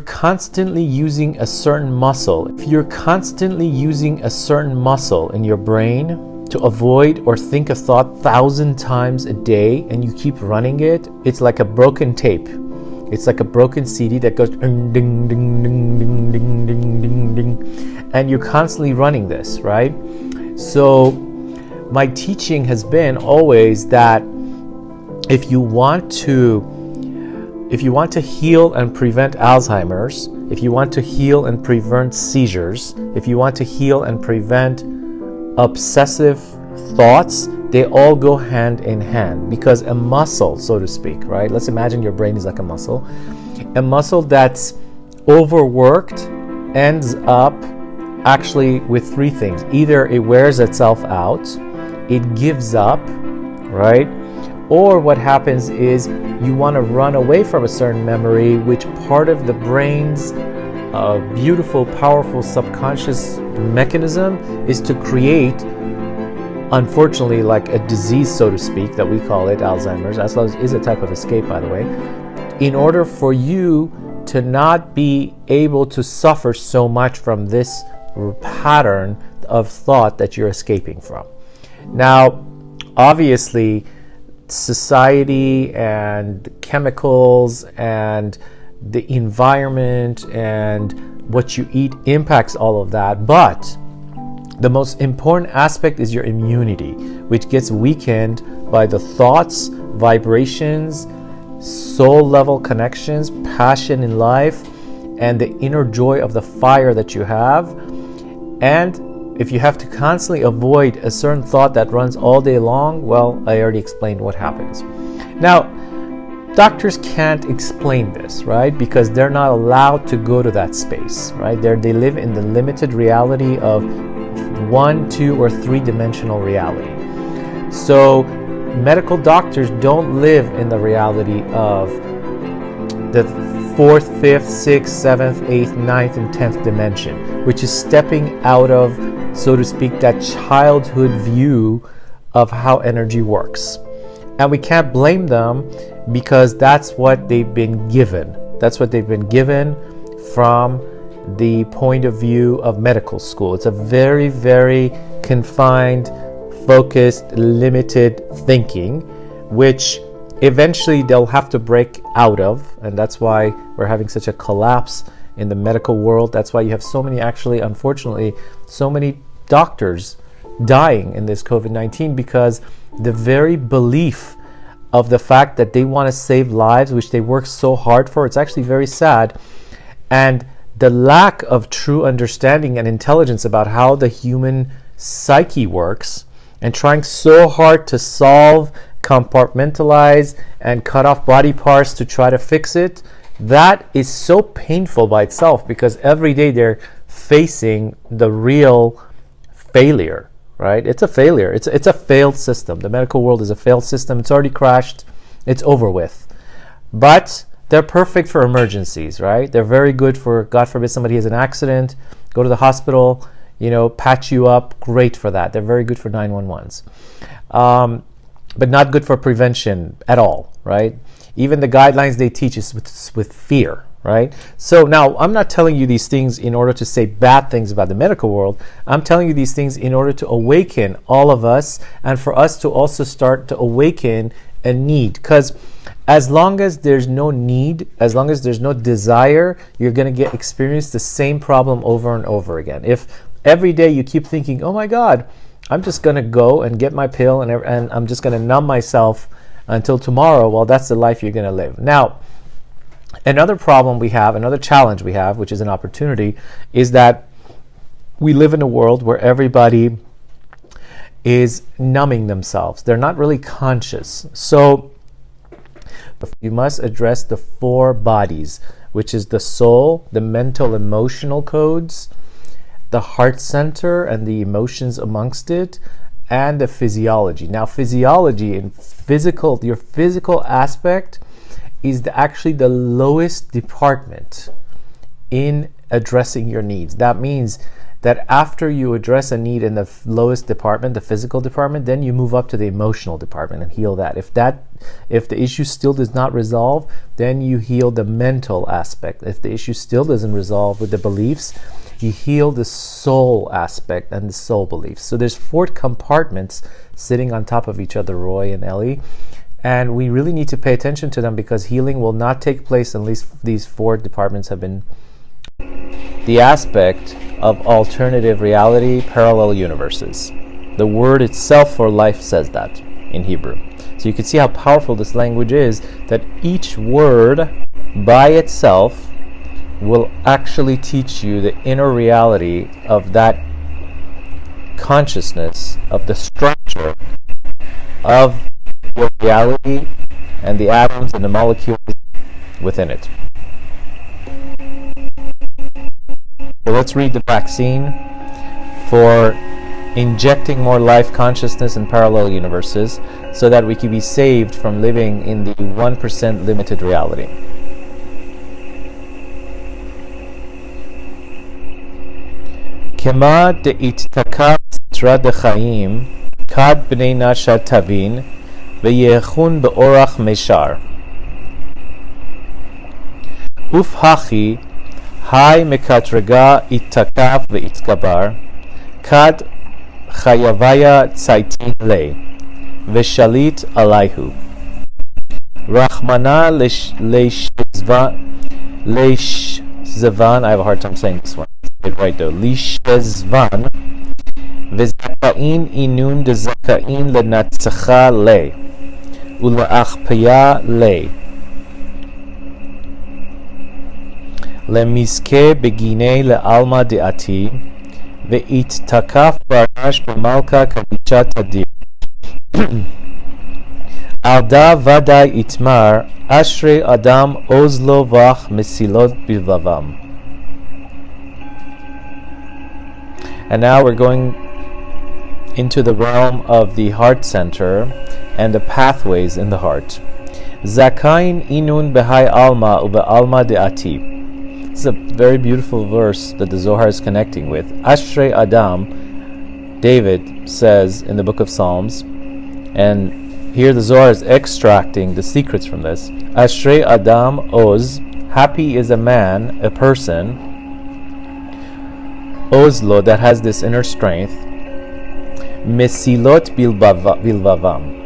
Constantly using a certain muscle, if you're constantly using a certain muscle in your brain to avoid or think a thought 1,000 times a day and you keep running it, it's like a broken tape. It's like a broken CD that goes ding, ding, ding, ding, ding, ding, ding, ding, ding, and you're constantly running this, right? So my teaching has been always that if you want to heal and prevent Alzheimer's, if you want to heal and prevent seizures, if you want to heal and prevent obsessive thoughts, they all go hand in hand, because a muscle, so to speak, right? Let's imagine your brain is like a muscle. A muscle that's overworked ends up actually with three things. Either it wears itself out, it gives up, right? Or what happens is you want to run away from a certain memory, which part of the brain's beautiful, powerful subconscious mechanism is to create, unfortunately, like a disease, so to speak, that we call it Alzheimer's. Alzheimer's is a type of escape, by the way, in order for you to not be able to suffer so much from this pattern of thought that you're escaping from. Now, obviously, society and chemicals and the environment and what you eat impacts all of that, but the most important aspect is your immunity, which gets weakened by the thoughts, vibrations, soul level connections, passion in life, and the inner joy of the fire that you have. And if you have to constantly avoid a certain thought that runs all day long, well, I already explained what happens. Now, doctors can't explain this, right? Because they're not allowed to go to that space, right? They live in the limited reality of 1, 2, or 3-dimensional reality. So medical doctors don't live in the reality of the 4th, 5th, 6th, 7th, 8th, 9th, and 10th dimension, which is stepping out of, so to speak, that childhood view of how energy works. And we can't blame them, because that's what they've been given. That's what they've been given from the point of view of medical school. It's a very, very confined, focused, limited thinking, which eventually they'll have to break out of, and that's why we're having such a collapse in the medical world. That's why you have so many, actually, unfortunately, so many doctors dying in this COVID-19, because the very belief of the fact that they want to save lives, which they work so hard for, it's actually very sad. And the lack of true understanding and intelligence about how the human psyche works, and trying so hard to solve, compartmentalize, and cut off body parts to try to fix it, that is so painful by itself, because every day they're facing the real failure, right? It's a failure. It's a failed system. The medical world is a failed system. It's already crashed. It's over with. But they're perfect for emergencies, right? They're very good for, God forbid, somebody has an accident, go to the hospital, patch you up. Great for that. They're very good for 911s. But not good for prevention at all, right? Even the guidelines they teach is with fear, right? So now, I'm not telling you these things in order to say bad things about the medical world. I'm telling you these things in order to awaken all of us, and for us to also start to awaken a need. Because as long as there's no need, as long as there's no desire, you're going to experience the same problem over and over again. If every day you keep thinking, oh my God, I'm just going to go and get my pill and I'm just going to numb myself until tomorrow, well, that's the life you're going to live. Now, another problem we have, another challenge we have, which is an opportunity, is that we live in a world where everybody is numbing themselves. They're not really conscious. So you must address the 4 bodies, which is the soul, the mental, emotional codes, the heart center and the emotions amongst it, and the physiology. Now, physiology and your physical aspect is actually the lowest department in addressing your needs. That means that after you address a need in the lowest department, the physical department, then you move up to the emotional department and heal that. If the issue still does not resolve, then you heal the mental aspect. If the issue still doesn't resolve with the beliefs, you heal the soul aspect and the soul beliefs. So there's 4 compartments sitting on top of each other, Roy and Ellie. And we really need to pay attention to them, because healing will not take place unless these 4 departments have been. The aspect of alternative reality, parallel universes. The word itself for life says that in Hebrew. So you can see how powerful this language is, that each word by itself will actually teach you the inner reality of that consciousness, of the structure of your reality and the atoms and the molecules within it. So let's read the vaccine for injecting more life consciousness in parallel universes so that we can be saved from living in the 1% limited reality. Kema de'ittaka sitra dechaim kad bnei nasha tavin v'yechun be'orach meshar uf hachi hai mekatrega ittakaf ve'itkabar kad chayavaya tzaitin le v'shalit alayhu rachmana leshzvan. I have a hard time saying this one. It right though. Lishezvan v'zakain inun dezakain lenatzacha le ula'achpaya le lemiske begine le'alma de'ati ve'it takaf barash b'malka kadisha tadir alda vaday itmar ashre adam ozlo vach mesilot bilvavam. And now we're going into the realm of the heart center and the pathways in the heart. Zakain inun behai alma uve alma de'ati. This is a very beautiful verse that the Zohar is connecting with. Ashrei Adam, David says in the book of Psalms, and here the Zohar is extracting the secrets from this. Ashrei Adam Oz, happy is a man, a person, Ozlo, that has this inner strength, Mesilot bilvavam,